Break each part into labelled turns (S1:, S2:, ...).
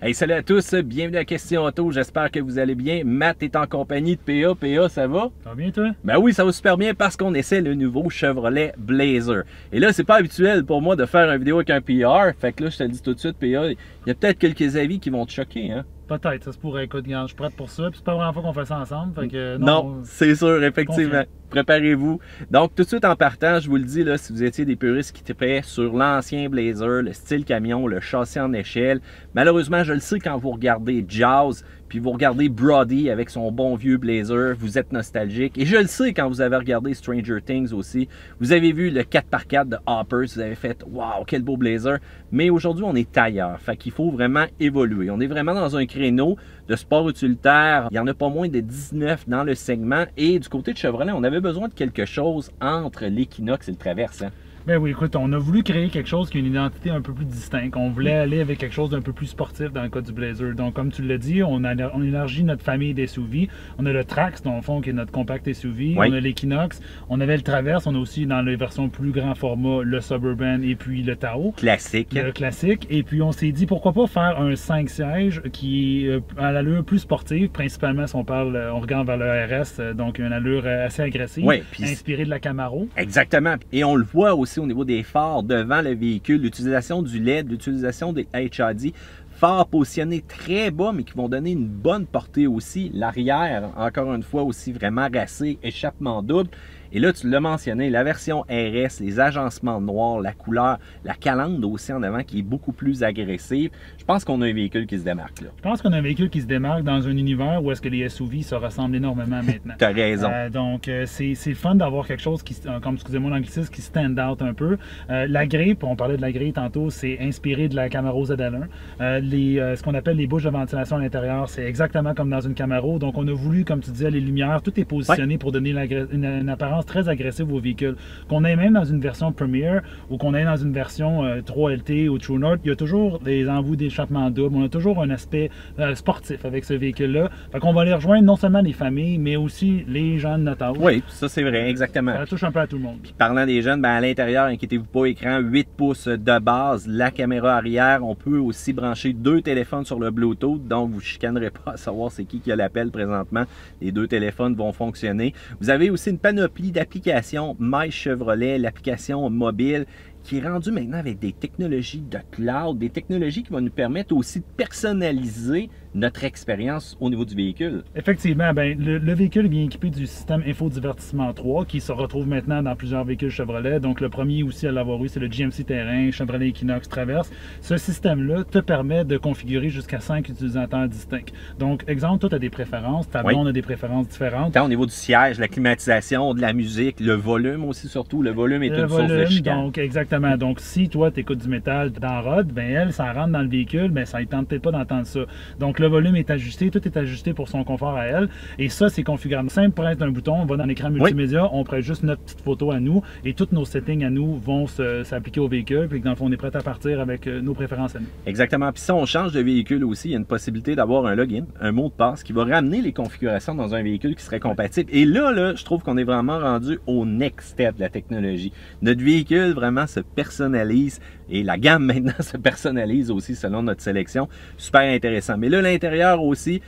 S1: Hey, salut à tous, bienvenue à Question Auto, j'espère que vous allez bien. Matt est en compagnie de PA. PA, ça va?
S2: Ça va bien toi?
S1: Ben oui, ça va super bien parce qu'on essaie le nouveau Chevrolet Blazer. Et là, c'est pas habituel pour moi de faire une vidéo avec un PR, fait que là, je te le dis tout de suite, PA, il y a peut-être quelques avis qui vont te choquer, hein?
S2: Peut-être, ça se pourrait. Écoute, je suis prêt pour ça. Puis c'est pas la première fois qu'on fait ça ensemble. Fait que,
S1: non, c'est sûr, effectivement. Préparez-vous. Donc, tout de suite en partant, je vous le dis, là, si vous étiez des puristes qui tripaient sur l'ancien Blazer, le style camion, le châssis en échelle, malheureusement, je le sais, quand vous regardez Jaws, puis vous regardez Brody avec son bon vieux Blazer, vous êtes nostalgique. Et je le sais, quand vous avez regardé Stranger Things aussi, vous avez vu le 4x4 de Hopper, vous avez fait « Wow, quel beau Blazer !» Mais aujourd'hui, on est ailleurs. Fait qu'il faut vraiment évoluer. On est vraiment dans un créneau de sport utilitaire. Il n'y en a pas moins de 19 dans le segment. Et du côté de Chevrolet, on avait besoin de quelque chose entre l'Equinox et le Traverse. Hein?
S2: Ben oui, écoute, on a voulu créer quelque chose qui a une identité un peu plus distincte. On voulait aller avec quelque chose d'un peu plus sportif dans le cas du Blazer. Donc, comme tu l'as dit, on élargit notre famille des SUV. On a le Trax, dans le fond, qui est notre compact SUV. Oui. On a l'Equinox. On avait le Traverse. On a aussi, dans les versions plus grand format, le Suburban et puis le Tahoe.
S1: Classique.
S2: Le classique. Et puis, on s'est dit, pourquoi pas faire un 5 sièges qui est à l'allure plus sportive, principalement si on regarde vers le RS, donc une allure assez agressive, oui, inspirée de la Camaro.
S1: Exactement. Et on le voit aussi au niveau des phares devant le véhicule, l'utilisation du LED, l'utilisation des HID, phares positionnés très bas mais qui vont donner une bonne portée aussi. L'arrière, encore une fois, aussi vraiment racé, échappement double. Et là, tu l'as mentionné, la version RS, les agencements noirs, la couleur, la calandre aussi en avant qui est beaucoup plus agressive. Je pense qu'on a un véhicule qui se démarque là.
S2: Je pense qu'on a un véhicule qui se démarque dans un univers où est-ce que les SUV se ressemblent énormément maintenant.
S1: Tu as raison.
S2: Donc, c'est fun d'avoir quelque chose qui, comme excusez-moi l'anglicisme, qui stand out un peu. La grille, on parlait de la grille tantôt, c'est inspiré de la Camaro ZL1. Ce qu'on appelle les bouches de ventilation à l'intérieur, c'est exactement comme dans une Camaro. Donc, on a voulu, comme tu disais, les lumières, tout est positionné pour donner une apparence très agressive au véhicule. Qu'on ait même dans une version Premier ou qu'on ait dans une version 3LT ou True North, il y a toujours des embouts d'échappement double. On a toujours un aspect sportif avec ce véhicule-là. Fait qu'on va aller rejoindre non seulement les familles, mais aussi les jeunes de notre âge.
S1: Oui, ça c'est vrai, exactement.
S2: Ça touche un peu à tout le monde.
S1: Puis parlant des jeunes, ben à l'intérieur, inquiétez-vous pas, écran 8 pouces de base, la caméra arrière, on peut aussi brancher 2 téléphones sur le Bluetooth, donc vous ne chicanerez pas à savoir c'est qui a l'appel présentement. Les 2 téléphones vont fonctionner. Vous avez aussi une panoplie d'applications My Chevrolet, l'application mobile, qui est rendue maintenant avec des technologies de cloud, des technologies qui vont nous permettre aussi de personnaliser notre expérience au niveau du véhicule.
S2: Effectivement, ben, le véhicule est bien équipé du système Infodivertissement 3 qui se retrouve maintenant dans plusieurs véhicules Chevrolet. Donc le premier aussi à l'avoir eu, c'est le GMC Terrain, Chevrolet Equinox Traverse. Ce système-là te permet de configurer jusqu'à 5 utilisateurs distincts. Donc, exemple, toi, tu as des préférences, ta blonde a des préférences différentes.
S1: Tant au niveau du siège, la climatisation, de la musique, le volume aussi surtout. Le volume est une source de chicane.
S2: Donc, exactement. Donc, si toi, tu écoutes du métal dans Rod, ben elle, ça rentre dans le véhicule, ben ça ne tente peut-être pas d'entendre ça. Donc, le volume est ajusté, tout est ajusté pour son confort à elle. Et ça, c'est configurable. Simple presse d'un bouton, on va dans l'écran multimédia, on prête juste notre petite photo à nous et tous nos settings à nous vont s'appliquer au véhicule. Puis dans le fond, on est prêt à partir avec nos préférences à nous.
S1: Exactement. Puis si on change de véhicule aussi, il y a une possibilité d'avoir un login, un mot de passe qui va ramener les configurations dans un véhicule qui serait compatible. Et là, je trouve qu'on est vraiment rendu au next step de la technologie. Notre véhicule vraiment se personnalise et la gamme maintenant se personnalise aussi selon notre sélection. Super intéressant. Mais là, l'intérieur aussi,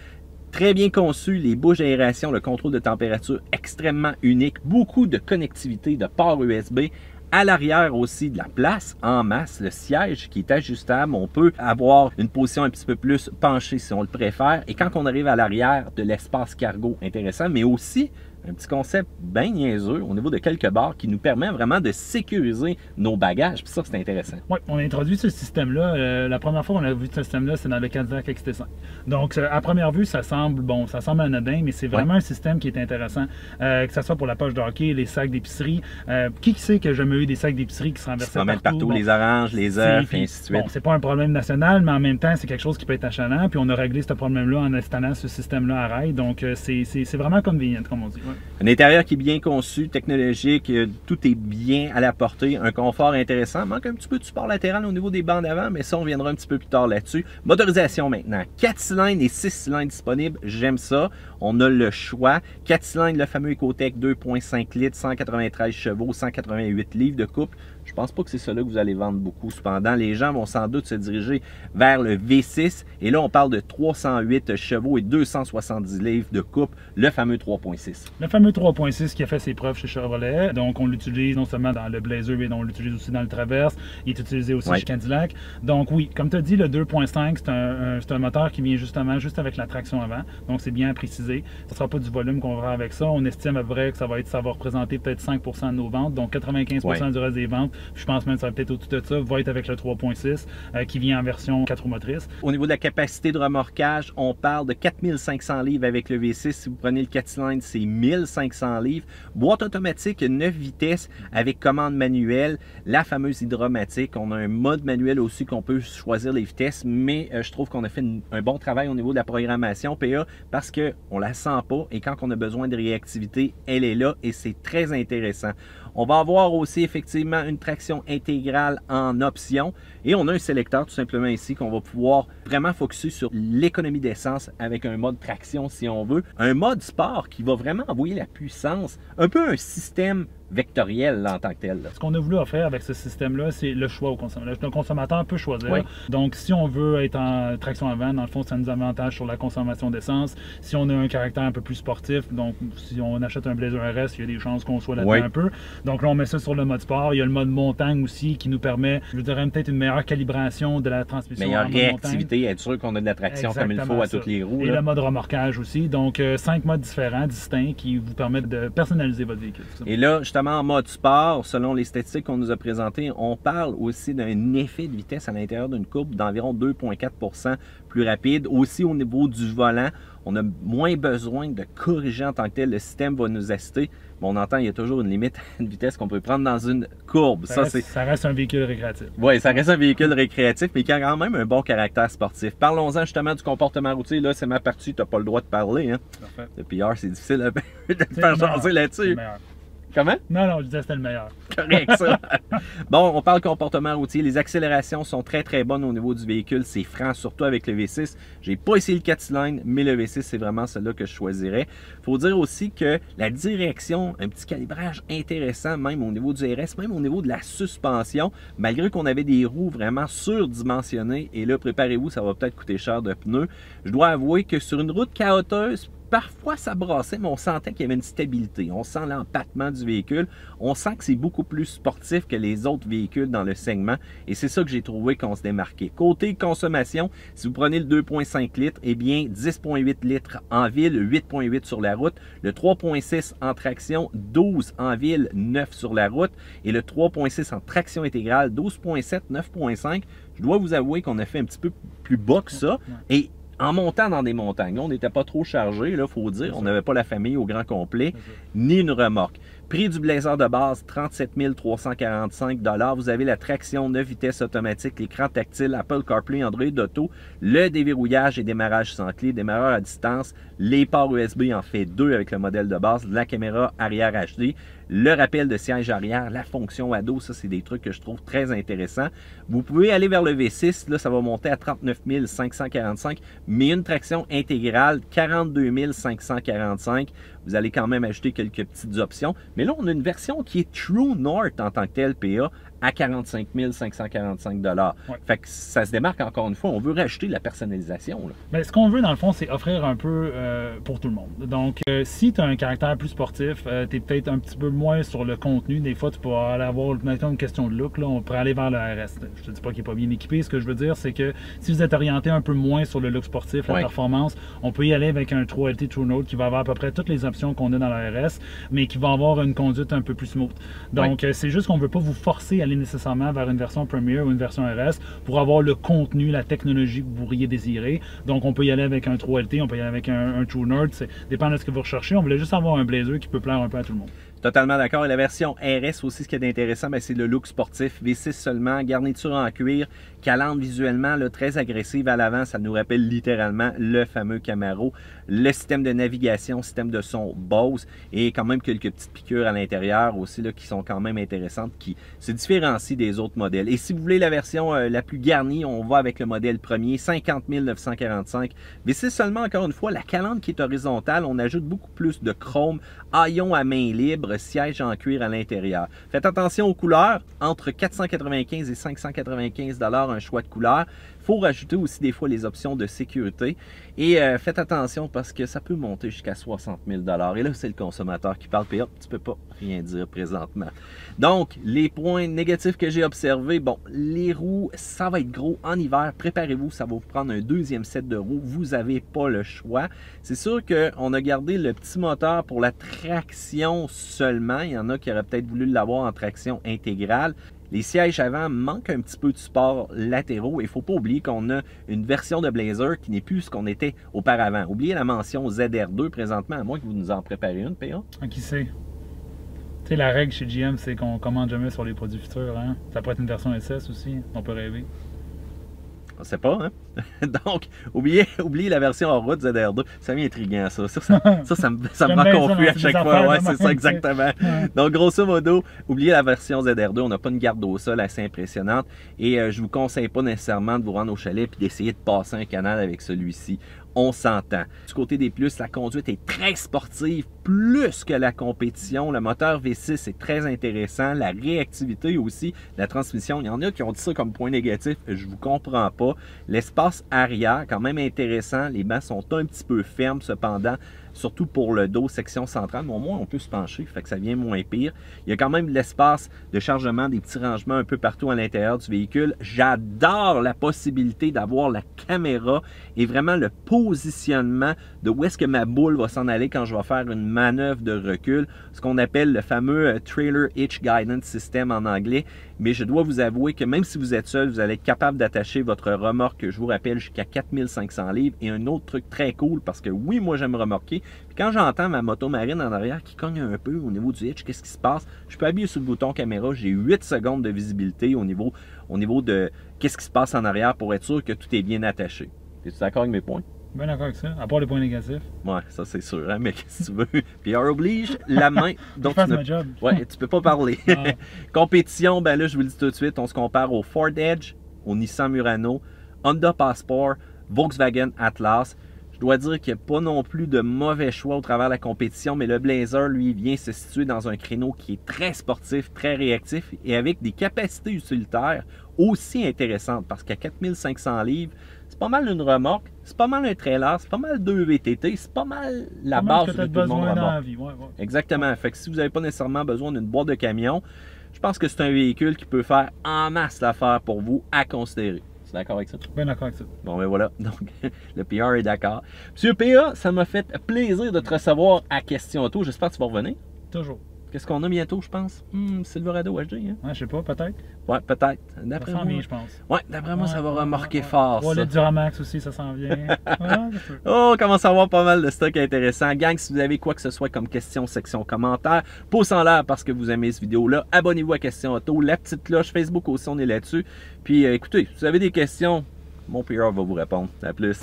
S1: très bien conçu, les bouches d'aération, le contrôle de température extrêmement unique, beaucoup de connectivité, de ports USB. À l'arrière aussi de la place en masse, le siège qui est ajustable, on peut avoir une position un petit peu plus penchée si on le préfère. Et quand on arrive à l'arrière, de l'espace cargo intéressant, mais aussi un petit concept bien niaiseux au niveau de quelques barres qui nous permet vraiment de sécuriser nos bagages. Puis ça, c'est intéressant.
S2: Oui, on a introduit ce système-là. La première fois qu'on a vu ce système-là, c'est dans le Cadillac XT5. Donc, à première vue, ça semble anodin, mais c'est vraiment un système qui est intéressant. Que ce soit pour la poche de hockey, les sacs d'épicerie. Qui sait que j'ai jamais eu des sacs d'épicerie qui se renversaient partout?
S1: Les oranges, les œufs, et ainsi de suite.
S2: Bon, c'est pas un problème national, mais en même temps, c'est quelque chose qui peut être achalant. Puis on a réglé ce problème-là en installant ce système-là à rail. Donc, c'est vraiment convenient, comme on dit. Ouais.
S1: Un intérieur qui est bien conçu, technologique, tout est bien à la portée, un confort intéressant. Manque un petit peu de support latéral au niveau des bancs d'avant, mais ça, on viendra un petit peu plus tard là-dessus. Motorisation maintenant. 4 cylindres et 6 cylindres disponibles, j'aime ça. On a le choix. 4 cylindres, le fameux Ecotec 2.5 litres, 193 chevaux, 188 livres de couple. Je pense pas que c'est cela que vous allez vendre beaucoup. Cependant, les gens vont sans doute se diriger vers le V6. Et là, on parle de 308 chevaux et 270 livres de coupe, le fameux 3.6.
S2: Le fameux 3.6 qui a fait ses preuves chez Chevrolet. Donc, on l'utilise non seulement dans le Blazer, mais on l'utilise aussi dans le Traverse. Il est utilisé aussi chez Cadillac. Donc, oui, comme tu as dit, le 2.5, c'est un moteur qui vient justement juste avec la traction avant. Donc, c'est bien précisé. Ce ne sera pas du volume qu'on verra avec ça. On estime à peu près que ça va représenter peut-être 5% de nos ventes. Donc, 95% du reste des ventes. Je pense même que ça va peut-être au-dessus de ça, va être avec le 3.6 qui vient en version 4 roues motrices.
S1: Au niveau de la capacité de remorquage, on parle de 4500 livres avec le V6. Si vous prenez le 4 cylindres, c'est 1500 livres. Boîte automatique 9 vitesses avec commande manuelle, la fameuse hydromatique. On a un mode manuel aussi qu'on peut choisir les vitesses, mais je trouve qu'on a fait un bon travail au niveau de la programmation PA parce qu'on la sent pas et quand on a besoin de réactivité, elle est là et c'est très intéressant. On va avoir aussi effectivement une traction intégrale en option et on a un sélecteur tout simplement ici qu'on va pouvoir vraiment focusser sur l'économie d'essence avec un mode traction si on veut. Un mode sport qui va vraiment envoyer la puissance, un peu un système vectoriel là, en tant que tel. Là.
S2: Ce qu'on a voulu offrir avec ce système-là, c'est le choix au consommateur. Le consommateur peut choisir. Donc, si on veut être en traction avant, dans le fond, ça nous avantage sur la consommation d'essence. Si on a un caractère un peu plus sportif, donc si on achète un Blazer RS, il y a des chances qu'on soit là-dedans un peu. Donc là, on met ça sur le mode sport. Il y a le mode montagne aussi qui nous permet, je dirais, peut-être une meilleure calibration de la transmission.
S1: Meilleure réactivité, être sûr qu'on a de la traction comme il faut à toutes les roues.
S2: Et le mode remorquage aussi. Donc, 5 modes différents, distincts, qui vous permettent de personnaliser votre véhicule.
S1: Et là, justement, en mode sport, selon les statistiques qu'on nous a présentées, on parle aussi d'un effet de vitesse à l'intérieur d'une courbe d'environ 2,4% plus rapide. Aussi au niveau du volant, on a moins besoin de corriger en tant que tel. Le système va nous assister. Mais on entend, il y a toujours une limite à une vitesse qu'on peut prendre dans une courbe.
S2: Ça reste un véhicule récréatif.
S1: Oui, ça reste un véhicule récréatif, mais qui a quand même un bon caractère sportif. Parlons-en justement du comportement routier. Là, c'est ma partie, tu n'as pas le droit de parler. Hein?
S2: Parfait.
S1: Le PR, c'est difficile de te faire jaser là-dessus. Comment?
S2: Non, je disais que c'était le meilleur.
S1: Correct, ça. Bon, on parle comportement routier. Les accélérations sont très, très bonnes au niveau du véhicule. C'est franc, surtout avec le V6. J'ai pas essayé le 4 cylindres, mais le V6, c'est vraiment celui-là que je choisirais. Il faut dire aussi que la direction, un petit calibrage intéressant, même au niveau du RS, même au niveau de la suspension, malgré qu'on avait des roues vraiment surdimensionnées. Et là, préparez-vous, ça va peut-être coûter cher de pneus. Je dois avouer que sur une route chaoteuse, parfois, ça brassait, mais on sentait qu'il y avait une stabilité. On sent l'empattement du véhicule. On sent que c'est beaucoup plus sportif que les autres véhicules dans le segment. Et c'est ça que j'ai trouvé qu'on se démarquait. Côté consommation, si vous prenez le 2,5 litres, eh bien 10,8 litres en ville, 8,8 sur la route. Le 3,6 en traction, 12 en ville, 9 sur la route. Et le 3,6 en traction intégrale, 12,7, 9,5. Je dois vous avouer qu'on a fait un petit peu plus bas que ça. Et en montant dans des montagnes, on n'était pas trop chargé, il faut dire. On n'avait pas la famille au grand complet, ni une remorque. Prix du Blazer de base, 37 345 $. Vous avez la traction 9 vitesses automatique, l'écran tactile, Apple CarPlay, Android Auto, le déverrouillage et démarrage sans clé, démarreur à distance, les ports USB en fait 2 avec le modèle de base, la caméra arrière HD, le rappel de siège arrière, la fonction ado, ça c'est des trucs que je trouve très intéressants. Vous pouvez aller vers le V6, là ça va monter à 39 545, mais une traction intégrale, 42 545. Vous allez quand même ajouter quelques petites options. Mais là, on a une version qui est True North en tant que tel, PA, à 45 545 $. Fait que ça se démarque encore une fois. On veut rajouter de la personnalisation. Là.
S2: Mais ce qu'on veut, dans le fond, c'est offrir un peu pour tout le monde. Donc, si tu as un caractère plus sportif, tu es peut-être un petit peu moins sur le contenu. Des fois, tu pourras aller avoir maintenant une question de look. Là, on pourrait aller vers le RS. Je te dis pas qu'il n'est pas bien équipé. Ce que je veux dire, c'est que si vous êtes orienté un peu moins sur le look sportif, la performance, on peut y aller avec un 3LT True North qui va avoir à peu près toutes les options qu'on a dans le RS, mais qui va avoir une conduite un peu plus smooth. Donc, c'est juste qu'on ne veut pas vous forcer à aller nécessairement vers une version Premier ou une version RS pour avoir le contenu, la technologie que vous pourriez désirer. Donc, on peut y aller avec un 3LT, on peut y aller avec un True North. Ça dépend de ce que vous recherchez. On voulait juste avoir un Blazer qui peut plaire un peu à tout le monde.
S1: Totalement d'accord. Et la version RS aussi, ce qui est intéressant, c'est le look sportif. V6 seulement, garniture en cuir, calandre visuellement là, très agressive à l'avant. Ça nous rappelle littéralement le fameux Camaro. Le système de navigation, système de son Bose et quand même quelques petites piqûres à l'intérieur aussi là, qui sont quand même intéressantes, qui se différencient des autres modèles. Et si vous voulez la version la plus garnie, on va avec le modèle premier, 50 945. V6 seulement, encore une fois, la calandre qui est horizontale, on ajoute beaucoup plus de chrome, haillons à main libre. marbre, siège en cuir à l'intérieur. Faites attention aux couleurs, entre 495 et 595 $ un choix de couleurs. Il faut rajouter aussi des fois les options de sécurité. Et faites attention parce que ça peut monter jusqu'à 60 000 $. Et là, c'est le consommateur qui parle. Puis hop, tu peux pas rien dire présentement. Donc, les points négatifs que j'ai observés, bon, les roues, ça va être gros en hiver. Préparez-vous, ça va vous prendre un deuxième set de roues. Vous n'avez pas le choix. C'est sûr qu'on a gardé le petit moteur pour la traction seulement. Il y en a qui auraient peut-être voulu l'avoir en traction intégrale. Les sièges avant manquent un petit peu de support latéraux. Il ne faut pas oublier qu'on a une version de Blazer qui n'est plus ce qu'on était auparavant. Oubliez la mention ZR2 présentement, à moins que vous nous en préparez une, PA.
S2: Qui sait? Tu sais, la règle chez GM, c'est qu'on commande jamais sur les produits futurs. Hein? Ça pourrait être une version SS aussi, on peut rêver.
S1: On ne sait pas, hein? Donc, oubliez la version en route ZR2. Ça m'est intriguant, ça. Ça me rend confus à chaque fois. Ouais, c'est ça, exactement. Donc, grosso modo, oubliez la version ZR2. On n'a pas une garde au sol assez impressionnante. Et je ne vous conseille pas nécessairement de vous rendre au chalet et d'essayer de passer un canal avec celui-ci. On s'entend. Du côté des plus, la conduite est très sportive, plus que la compétition. Le moteur V6 est très intéressant. La réactivité aussi, la transmission. Il y en a qui ont dit ça comme point négatif. Je ne vous comprends pas. L'espace arrière, quand même intéressant. Les bancs sont un petit peu fermes cependant, surtout pour le dos, section centrale. Mais au moins, on peut se pencher, fait que ça vient moins pire. Il y a quand même de l'espace de chargement, des petits rangements un peu partout à l'intérieur du véhicule. J'adore la possibilité d'avoir la caméra et vraiment le positionnement de où est-ce que ma boule va s'en aller quand je vais faire une manœuvre de recul. Ce qu'on appelle le fameux Trailer Hitch Guidance System en anglais. Mais je dois vous avouer que même si vous êtes seul, vous allez être capable d'attacher votre remorque, je vous rappelle, jusqu'à 4500 livres. Et un autre truc très cool, parce que oui, moi j'aime remorquer. Puis quand j'entends ma moto marine en arrière qui cogne un peu au niveau du hitch, qu'est-ce qui se passe? Je peux appuyer sur le bouton caméra, j'ai 8 secondes de visibilité au niveau de qu'est-ce qui se passe en arrière pour être sûr que tout est bien attaché. Es-tu d'accord avec mes points?
S2: Bien d'accord avec ça, à part les points négatifs.
S1: Ouais, ça c'est sûr, hein, mais qu'est-ce que tu veux? Puis oblige la main. Donc,
S2: je fasse ma job.
S1: Ouais, tu peux pas parler. Ah. Compétition, ben là, je vous le dis tout de suite, on se compare au Ford Edge, au Nissan Murano, Honda Passport, Volkswagen Atlas. Je dois dire qu'il n'y a pas non plus de mauvais choix au travers de la compétition, mais le Blazer, lui, vient se situer dans un créneau qui est très sportif, très réactif et avec des capacités utilitaires aussi intéressantes parce qu'à 4500 livres, c'est pas mal une remorque, c'est pas mal un trailer, c'est pas mal 2 VTT, c'est pas mal la base que tout le monde remorque.
S2: Ouais.
S1: Exactement. Fait que si vous n'avez pas nécessairement besoin d'une boîte de camion, je pense que c'est un véhicule qui peut faire en masse l'affaire pour vous à considérer. Tu es d'accord avec ça?
S2: Bien d'accord avec ça.
S1: Bon, ben voilà. Donc, le PR est d'accord. Monsieur PA, ça m'a fait plaisir de te recevoir à Question Auto. J'espère que tu vas revenir.
S2: Toujours.
S1: Qu'est-ce qu'on a bientôt, je pense? Silverado HD, hein?
S2: Ouais, je sais pas, peut-être.
S1: Ouais, peut-être. D'après moi,
S2: bien, je pense.
S1: Ouais, d'après moi, ça va remorquer fort,
S2: ça. Le Duramax aussi, ça s'en vient.
S1: Oh, on commence à avoir pas mal de stock intéressant. Gang, si vous avez quoi que ce soit comme question, section commentaire, pouce en l'air parce que vous aimez cette vidéo-là. Abonnez-vous à Question Auto. La petite cloche, Facebook aussi, on est là-dessus. Puis, écoutez, si vous avez des questions, mon PR va vous répondre. À plus.